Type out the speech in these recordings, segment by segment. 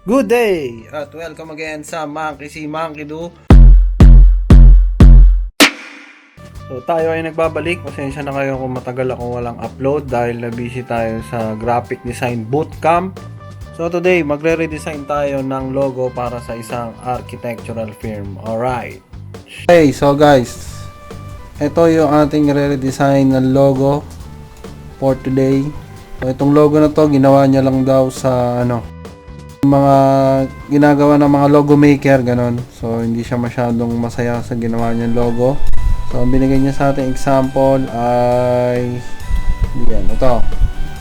Good day! At welcome again sa Monkey si Monkey Do. So tayo ay nagbabalik. Pasensya na kayo kung matagal akong walang upload dahil na busy tayo sa graphic design bootcamp. So today magre-redesign tayo ng logo para sa isang architectural firm. Alright. Okay, so guys, ito yung ating re-redesign ng logo for today. So itong logo na to ginawa niya lang daw sa mga ginagawa ng mga logo maker, ganon. So hindi siya masyadong masaya sa ginawa niyang logo. So ang binigay niya sa ating example ay yan, ito.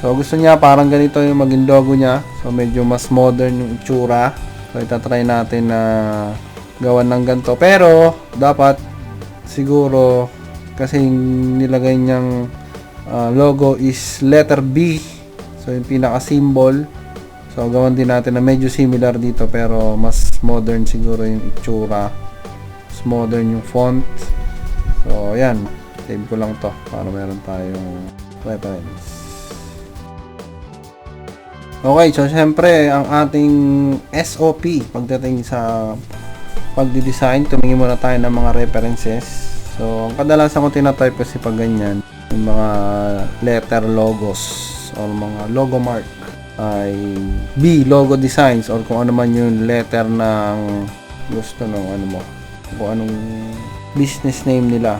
So gusto niya parang ganito yung maging logo niya. So medyo mas modern yung itsura. So itatry natin na gawan ng ganito. Pero dapat siguro kasi nilagay niyang logo is letter B. So yung pinaka symbol. So gawan din natin na medyo similar dito pero mas modern siguro yung itsura. Mas modern yung font. So ayan, save ko lang to para meron tayong reference. Okay, so syempre ang ating SOP pagdating sa pagdi-design, tumingin muna tayo ng mga references. So ang kadalasan ko tinatype kasi pag ganyan, yung mga letter logos or mga logo mark ay B, logo designs, or kung ano man yung letter ng gusto ng kung anong business name nila.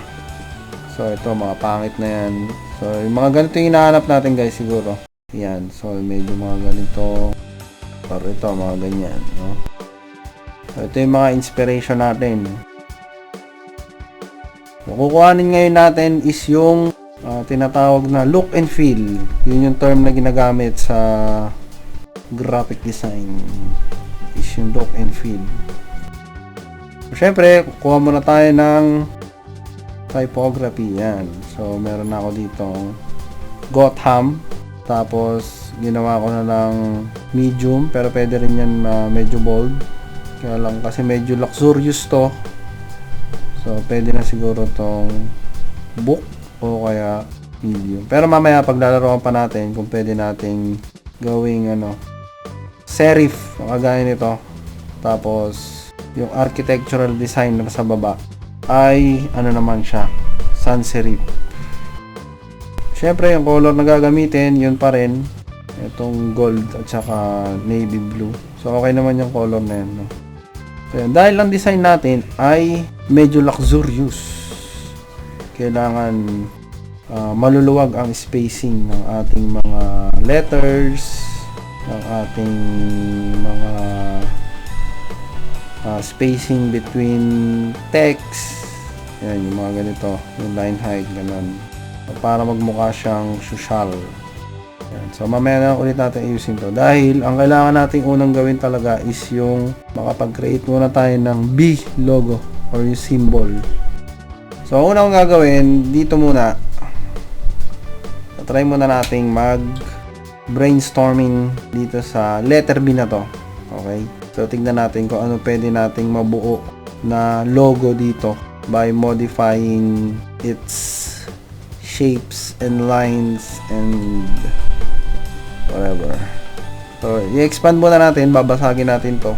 So ito mga pangit na yan. So yung mga ganito yung hinahanap natin guys siguro. Yan, so medyo mga ganito or ito mga ganyan, no? So ito yung mga inspiration natin. So kukuhanin ngayon natin is yung tinatawag na look and feel. Yun yung term na ginagamit sa graphic design, is yung look and feel. So, syempre kukuha muna tayo ng typography. Yan, so meron na ako dito Gotham. Tapos ginawa ko na lang medium, pero pwede rin yan medyo bold. Kaya lang kasi medyo luxurious to, so pwede na siguro tong book o kaya medium. Pero mamaya paglalaroan pa natin kung pwede nating gawing serif kagaya nito. Tapos yung architectural design na sa baba ay naman siya, sans serif. Syempre yung color na gagamitin yun pa rin, itong gold at saka navy blue. So okay naman yung color na yan, no? So yun, dahil ang design natin ay medyo luxurious, kailangan maluluwag ang spacing ng ating mga letters, ng ating mga spacing between text. Yan, yung mga ganito, yung line height, ganun, para magmukha siyang social. Yan. So mamaya na ulit natin i-using to, dahil ang kailangan nating unang gawin talaga is yung makapag-create muna tayo ng B logo or yung symbol. So ang unang gagawin dito muna, try muna nating mag brainstorming dito sa letter B na to. Okay, so tignan natin kung ano pwede nating mabuo na logo dito by modifying its shapes and lines and whatever. So i-expand muna natin, babasagin natin to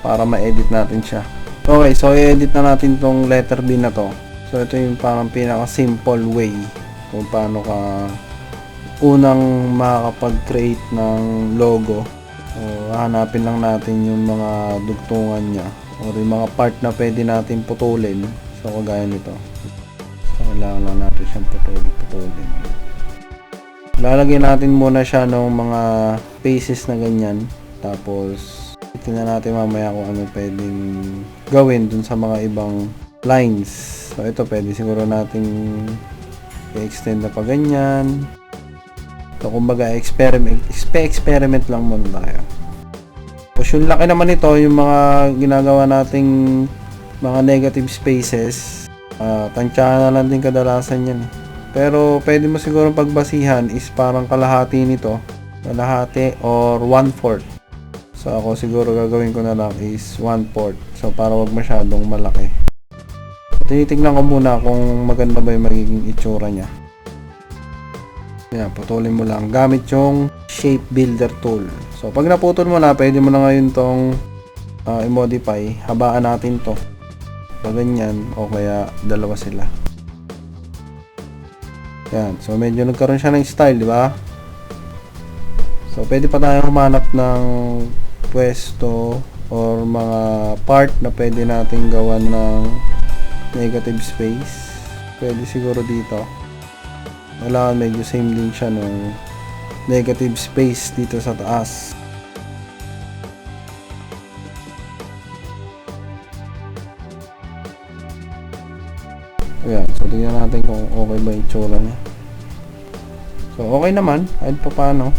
para ma-edit natin siya. Okay, so i-edit na natin tong letter B na to. So ito yung parang pinaka simple way kung paano ka unang makakapag-create ng logo. So hahanapin lang natin yung mga dugtungan niya or yung mga part na pwede natin putulin. So kagaya nito, so kailangan lang natin siyang putulin. Lalagyan natin muna siya ng mga spaces na ganyan, tapos tingnan natin mamaya kung ano pwedeng gawin dun sa mga ibang lines. So ito pwede siguro nating i-extend na pa ganyan. So kumbaga experiment lang muna tayo. Tapos yung laki naman ito, yung mga ginagawa nating mga negative spaces, tansyahan na lang din kadalasan yan. Pero pwede mo siguro pagbasihan is parang kalahati nito, kalahati or 1/4. So ako siguro gagawin ko na lang is 1/4, so para wag masyadong malaki. Tinitignan ko muna kung maganda ba yung magiging itsura niya. Yan, putulin mo lang gamit yung shape builder tool. So pag naputol mo na, pwede mo na ngayon tong i-modify. Habaan natin to. So ganyan, o kaya dalawa sila. Yan. So medyo nagkaroon siya ng style, di ba? So pwede pa tayo humanap ng pwesto or mga part na pwede natin gawan ng negative space. Pwede siguro dito. Wala, medyo same din siya nung negative space dito sa taas. Ayan, so tingnan natin kung okay ba yung tsura niya. So okay naman, kahit pa paano.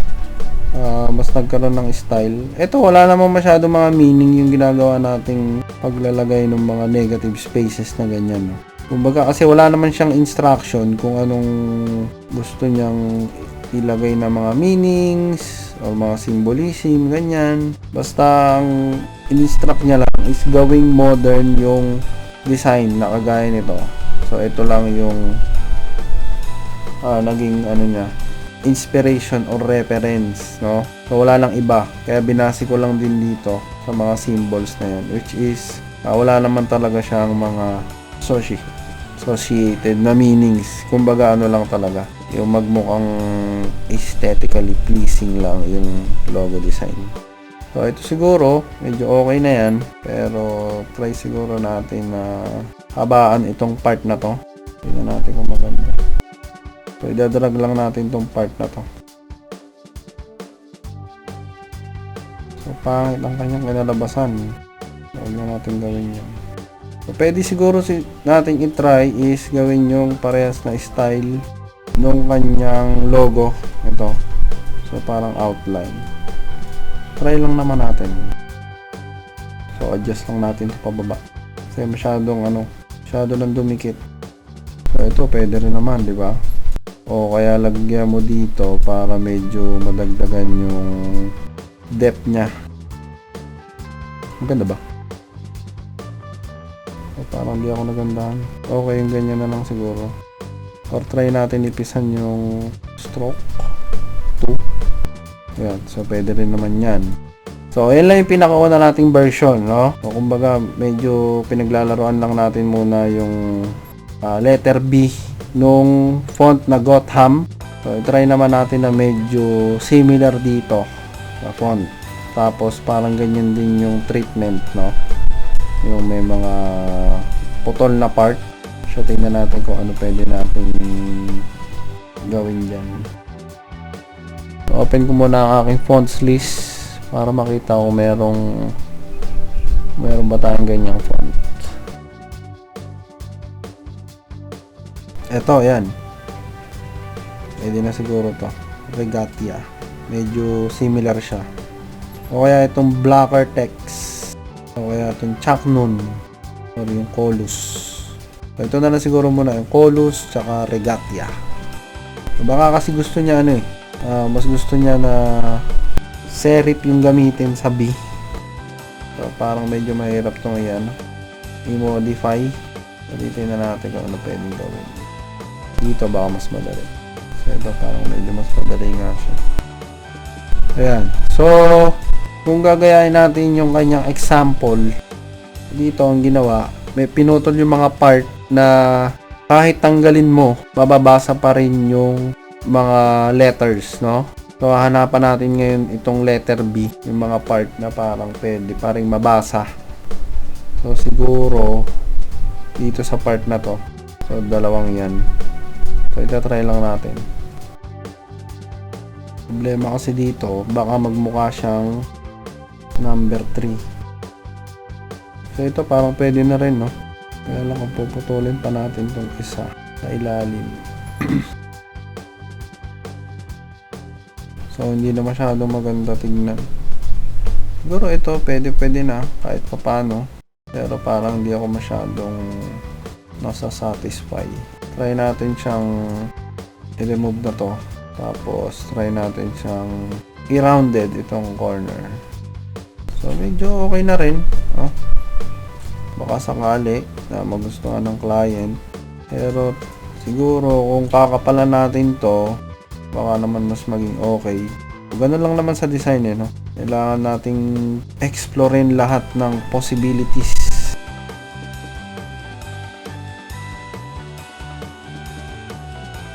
Mas nagkaroon ng style. Ito, wala namang masyado mga meaning yung ginagawa nating paglalagay ng mga negative spaces na ganyan, no? Kumbaga kasi wala naman siyang instruction kung anong gusto niyang ilagay na mga meanings o mga symbolism, ganyan. Basta ang in-instruct niya lang is gawing modern yung design na kagaya nito. So ito lang yung naging ano niya, inspiration or reference, no? So wala lang iba. Kaya binasi ko lang din dito sa mga symbols na yan, which is wala naman talaga siyang mga associated na meanings. Kumbaga ano lang talaga, yung magmukhang aesthetically pleasing lang yung logo design. So ito siguro medyo okay na yan, pero try siguro natin na habaan itong part na to. Tingnan natin kung maganda. So idadrag lang natin itong part na to. So pangit ang kanyang kinalabasan. Huwag na natin gawin yan. So, pwede siguro natin i-try is gawin yung parehas na style nung kanyang logo. Ito. So, parang outline. Try lang naman natin. So, adjust lang natin ito pababa. Kasi masyado nang dumikit. So, ito pwede rin naman, di ba? O kaya lagyan mo dito para medyo madagdagan yung depth niya. Maganda ba? Parang di ako nagandahan. Okay, yung ganyan na lang siguro. Or try natin ipisan yung stroke 2. Ayan, so pwede rin naman yan. So ayan lang yung pinakauna nating version, no? So kumbaga medyo pinaglalaroan lang natin muna yung letter B nung font na Gotham. So try naman natin na medyo similar dito sa font. Tapos parang ganyan din yung treatment, no? Yung may mga putol na part. So tingnan natin kung ano pwede natin gawin dyan. So, open ko muna ang aking fonts list para makita kung meron ba tayong ganyang font. Eto, yan. Pwede na siguro to. Regatia. Medyo similar siya. O kaya itong Blacker Text. O kaya itong Chaknun or yung Colus. So, ito na lang siguro muna yung Colus tsaka Regatia. So, baka kasi gusto niya mas gusto niya na serif yung gamitin sa B. So parang medyo mahirap itong i-modify. So dito na natin kung ano pwedeng gawin. Dito baka mas madali. So ito parang medyo mas madali nga siya. Ayan. So kung gagayahin natin yung kanyang example, dito ang ginawa, may pinutol yung mga part na kahit tanggalin mo, mababasa pa rin yung mga letters, no? So hanapan natin ngayon itong letter B, yung mga part na parang pwede pa rin mabasa. So siguro dito sa part na to, so dalawang yan. So itatry lang natin. Problema kasi dito, baka magmukha siyang number 3. So ito parang pwede na rin, no? Kaya lang kung puputulin pa natin itong isa sa ilalim. So hindi na masyadong maganda tignan. Siguro ito pwede na kahit paano. Pero parang hindi ako masyadong nasa-satisfy. Try natin siyang i-remove na to. Tapos try natin siyang i-rounded itong corner. So medyo okay na rin. Baka sakali na magustuhan ng client. Pero siguro kung kakapalan natin to, baka naman mas maging okay. Ganun lang naman sa design no? Kailangan nating explorein lahat ng possibilities.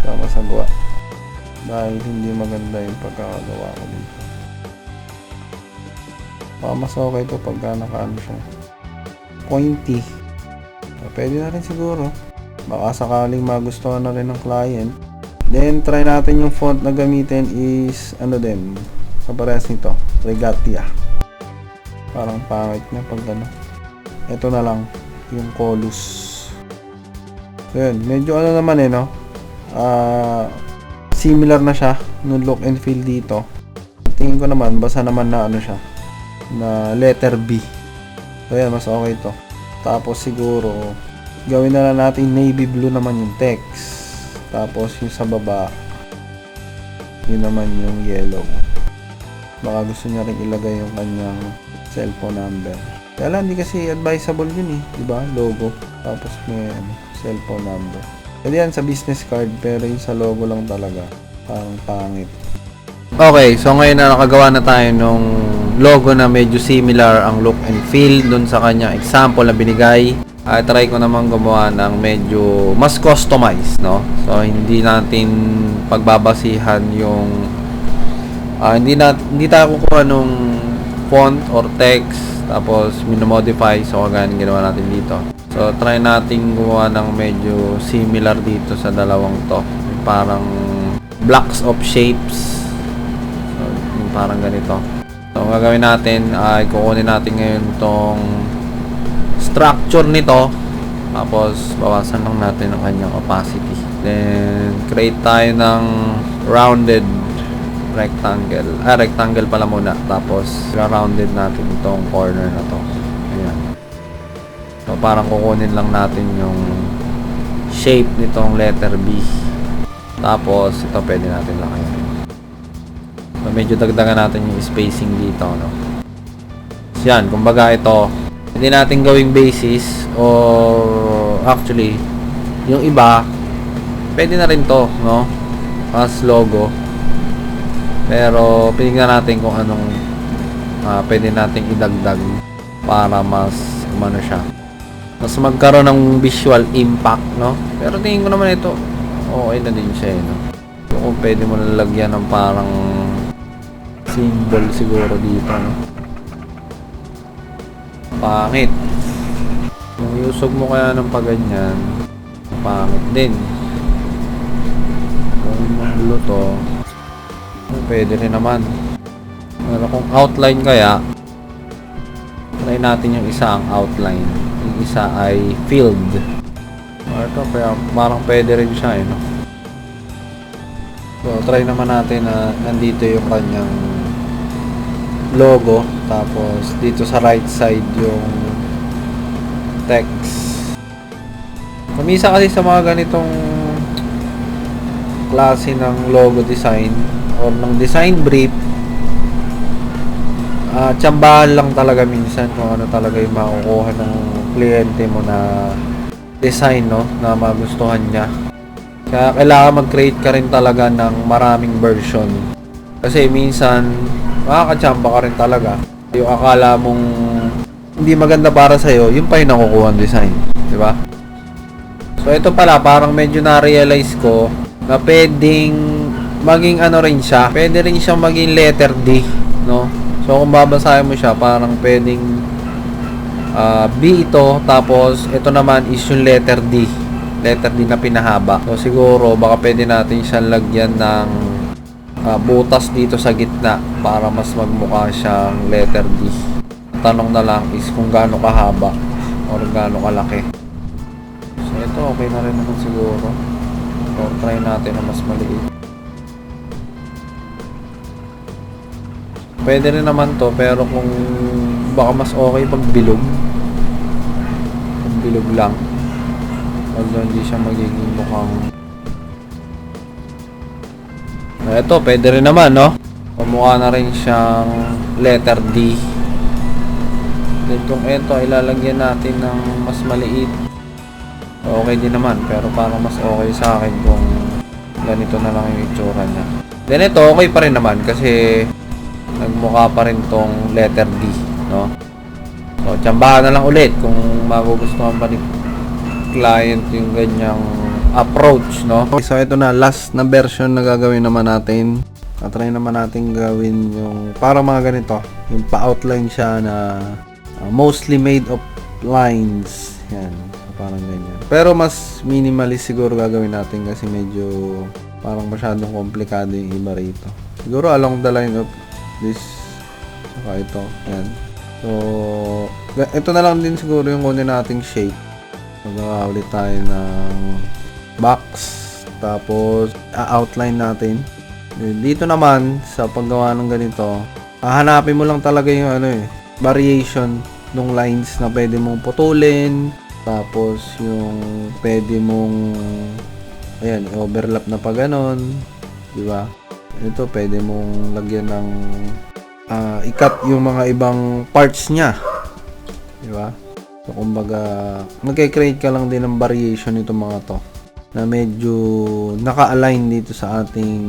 Tama sa gawa. Dahil hindi maganda yung pagkakagawa ko dito. Mas okay ito pagka nakaano siya. Pointy. Pwede na rin siguro. Baka sakaling magustuhan na rin ng client. Then, try natin yung font na gamitin is, kaparehas nito, Regatia. Parang pangit na pag ito na lang, yung Colus. So, yun. Medyo naman no? Similar na siya, nung look and feel dito. Tingin ko naman, basta naman na siya, na letter B. So, yan, mas okay ito. Tapos, siguro, gawin na lang natin navy blue naman yung text. Tapos yung sa baba, yun naman yung yellow. Baka gusto niya rin ilagay yung kanyang cellphone number. Kaya lang, hindi kasi advisable yun diba? Logo. Tapos may cellphone number. Pwede yan sa business card, pero yung sa logo lang talaga. Parang pangit. Okay, so ngayon na nakagawa na tayo nung logo na medyo similar ang look and feel dun sa kanyang example na binigay. Try ko naman gumawa ng medyo mas customized, no? So, hindi natin pagbabasihan yung hindi tayo kukuha nung font or text tapos minomodify. So, kagaya ginawa natin dito. So, try natin gumawa ng medyo similar dito sa dalawang to. Parang blocks of shapes. So, parang ganito. So, ang gagawin natin ay kukunin natin ngayon tong structure nito, tapos bawasan lang natin ang kanyang opacity, then create tayo ng rounded rectangle pala muna, tapos rounded natin itong corner na to. Ayan. So parang kukunin lang natin yung shape nitong letter B, tapos ito pwede natin lakayin. So medyo dagdagan natin yung spacing dito, no? So yan, kumbaga ito hindi natin gawing basis, or actually yung iba pwede na rin to, no, as logo, pero pinignan natin kung anong pwede nating idagdag para mas siya, mas magkaroon ng visual impact, no. Pero tingin ko naman ito okay na din siya, no. So, kung pwede mo nalagyan ng parang symbol siguro dito, no. Pangit. Kung iusog mo kaya ng paganyan, pangit din. Kung magulo to, pwede rin naman. Pero kung outline kaya, try natin yung isa ang outline. Yung isa ay filled. Ito, kaya parang pwede rin siya, no? So, try naman natin na nandito yung kanyang logo, tapos dito sa right side yung text. Kumisa kasi sa mga ganitong klase ng logo design or ng design brief, tsambahan lang talaga minsan kung ano talaga yung makukuha ng kliyente mo na design, no, na magustuhan niya. Kaya kailangan mag-create ka rin talaga ng maraming version, kasi minsan makakatsamba ka rin talaga. Yung akala mong hindi maganda para sa'yo, yung pa yung nakukuha ang design, di ba? So ito pala, parang medyo na-realize ko na pwedeng maging rin siya, pwede rin siyang maging letter D, no? So kung babasahin mo siya, parang pwedeng B ito, tapos ito naman is yung letter D na pinahaba. So siguro baka pwede natin siyang lagyan ng butas dito sa gitna para mas magmukha siyang letter D. Tanong na lang is kung gaano kahaba or gaano kalaki. So ito okay na rin naman siguro, or try natin na mas maliit. Pwede rin naman to, pero kung baka mas okay pag bilog lang, although hindi siya magiging mukhang ito, pwede rin naman, no? Pamukha na rin siyang letter D. Then kung ito, ilalagyan natin ng mas maliit, okay din naman, pero parang mas okay sa akin kung ganito na lang yung itsura niya. Then ito, okay pa rin naman kasi nagmukha pa rin tong letter D, no? So, tsambahan na lang ulit kung magugustuhan pa ni client yung ganyang approach, no? So, ito na, last na version na gagawin naman natin. Try naman natin gawin yung para mga ganito. Yung pa-outline siya na mostly made of lines. Yan, parang ganyan. Pero mas minimalist siguro gagawin natin kasi medyo parang masyadong komplikado yung iba rito. Siguro along the line of this, saka ito, yan. So, ito na lang din siguro yung kunin nating shape. Magawa ulit tayo ng box, tapos outline natin. Dito naman sa paggawa ng ganito, hahanapin mo lang talaga yung variation ng lines na pwede mong putulin, tapos yung pwede mong overlap na pa ganon, di ba? Ito pwede mong lagyan ng i-cut yung mga ibang parts niya, di ba? So kumbaga nagke-create ka lang din ng variation nito mga to na medyo naka-align dito sa ating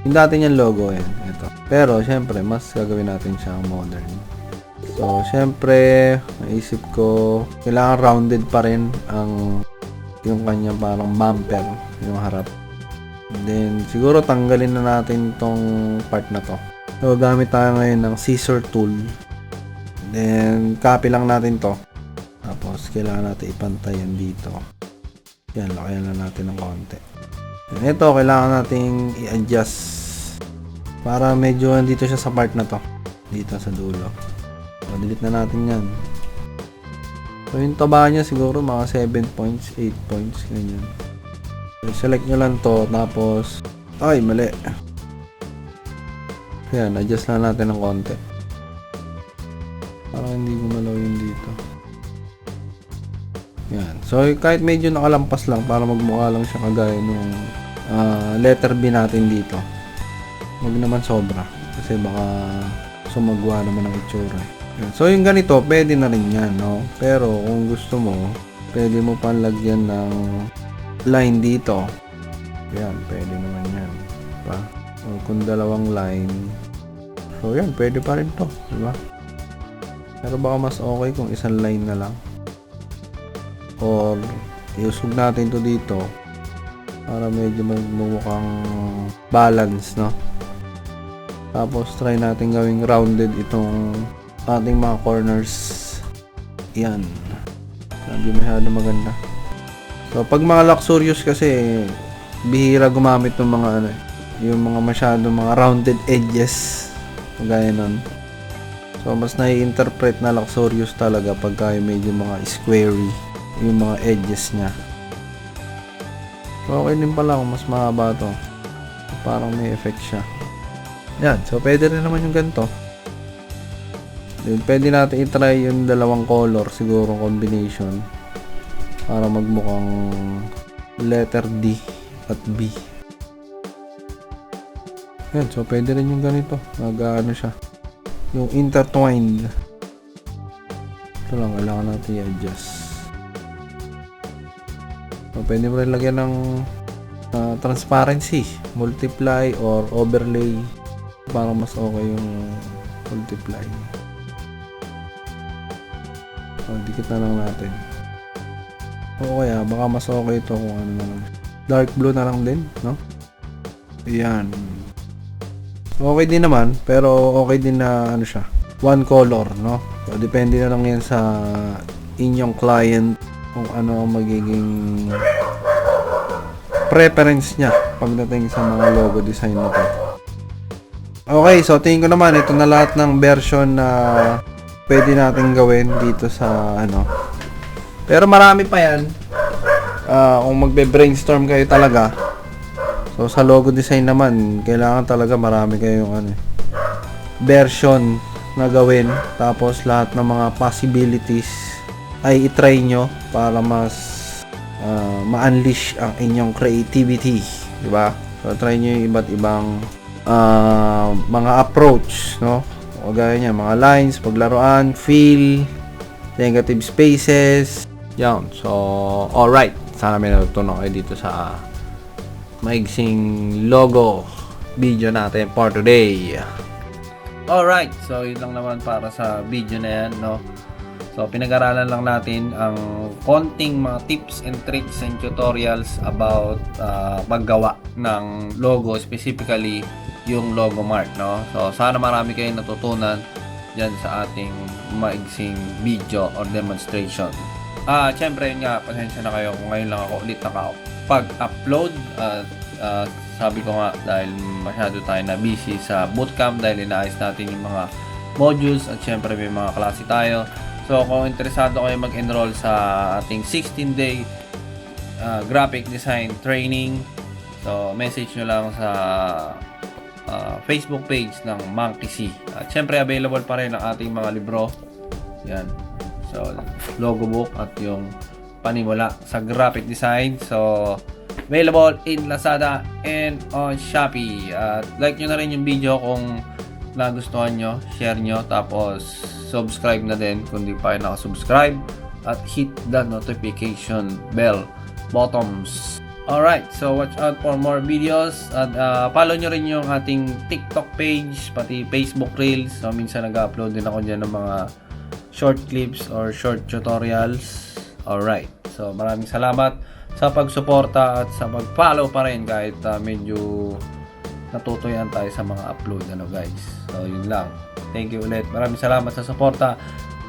yung dati niyang logo yan, ito. Pero syempre mas gagawin natin siyang modern. So syempre naisip ko kailangan rounded pa rin ang yung kanyang parang bumper, yung harap. Then siguro tanggalin na natin tong part na to. So gamit tayo ngayon ng scissor tool. Then copy lang natin to. Tapos kailangan natin ipantayan dito. Yan, lakayan lang natin ng konti. And ito, kailangan nating i-adjust para medyo nandito siya sa part na to. Dito sa dulo. So, delete na natin yan. So, yung taba niya siguro mga 7 points, 8 points, ganyan. So, select nyo lang to, tapos ay, mali. Yan, adjust lang natin ng konti. Parang hindi gumalaw yun dito. Yan. So, kahit medyo nakalampas lang para magmukha lang siya kagaya nung letter B natin dito. Huwag naman sobra. Kasi baka sumagwa naman ang itsura. Yan. So, yung ganito, pwede na rin yan, no? Pero, kung gusto mo, pwede mo pang lagyan ng line dito. Yan, pwede naman yan. Diba? O, kung dalawang line. So, yan, pwede pa rin to. Diba? Pero baka mas okay kung isang line na lang. Or iusog natin to dito para medyo magmukhang balance, no? Tapos try natin gawing rounded itong ating mga corners. Yan, hindi masyado maganda. So pag mga luxurious kasi bihira gumamit ng mga yung mga masyado mga rounded edges kagaya nun. So mas nai-interpret na luxurious talaga pagka medyo mga squarey yung mga edges niya. So, okay din pala kung mas mahaba to. Parang may effect siya. Yan. So, pwede rin naman yung ganito. Then, pwede natin i-try yung dalawang color siguro combination para magmukhang letter D at B. Yan. So, pwede rin yung ganito. Nag-ano siya. Yung intertwined. Ito lang. Kailangan natin i-adjust. So, pwede mo rin lagyan ng transparency, multiply or overlay para mas okay yung multiply. So, dikit na lang natin. O kaya baka mas okay ito kung ano na lang. Dark blue na lang din, no? Ayan. Okay din naman, pero okay din na ano siya, one color, no? So, depende na lang yan sa inyong client kung ano ang magiging preference niya pagdating sa mga logo design na to. Okay, so tingin ko naman ito na lahat ng version na pwede natin gawin dito sa Pero marami pa yan. Kung magbe-brainstorm kayo talaga. So sa logo design naman, kailangan talaga marami kayong version na gawin. Tapos lahat ng mga possibilities ay itry nyo para mas ma-unleash ang inyong creativity, di ba? So try nyo yung iba't ibang mga approach, no? O gaya niya, mga lines, paglaruan, fill, negative spaces. Yan. So, alright. Sana may natutunan kayo dito sa maigsing logo video natin for today. Alright, so yun lang naman para sa video na yan, no? So, pinag-aralan lang natin ang konting mga tips and tricks and tutorials about paggawa ng logo, specifically yung logo mark, no? So, sana marami kayong natutunan dyan sa ating maigsing video or demonstration. Siyempre nga, pasensya na kayo kung ngayon lang ako ulit nakapag-upload. Sabi ko nga, dahil masyado tayo na busy sa bootcamp dahil inaayos natin yung mga modules at siyempre may mga klase tayo. So, kung interesado kayo mag-enroll sa ating 16-day graphic design training, so, message nyo lang sa Facebook page ng Monkey C. At syempre, available pa rin ang ating mga libro. Yan. So, logo book at yung panimula sa graphic design. So, available in Lazada and on Shopee. At like nyo na rin yung video kung nagustuhan nyo, share nyo, tapos subscribe na din kung di pa kayo nakasubscribe at hit the notification bell buttons. Alright, so watch out for more videos at follow nyo rin yung ating TikTok page, pati Facebook Reels. So minsan nag-upload din ako dyan ng mga short clips or short tutorials. Alright, so maraming salamat sa pagsuporta at sa pag-follow pa rin kahit medyo natutuyan tayo sa mga upload, ano guys. So yun lang. Thank you ulit. Maraming salamat sa suporta.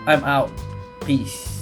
I'm out. Peace.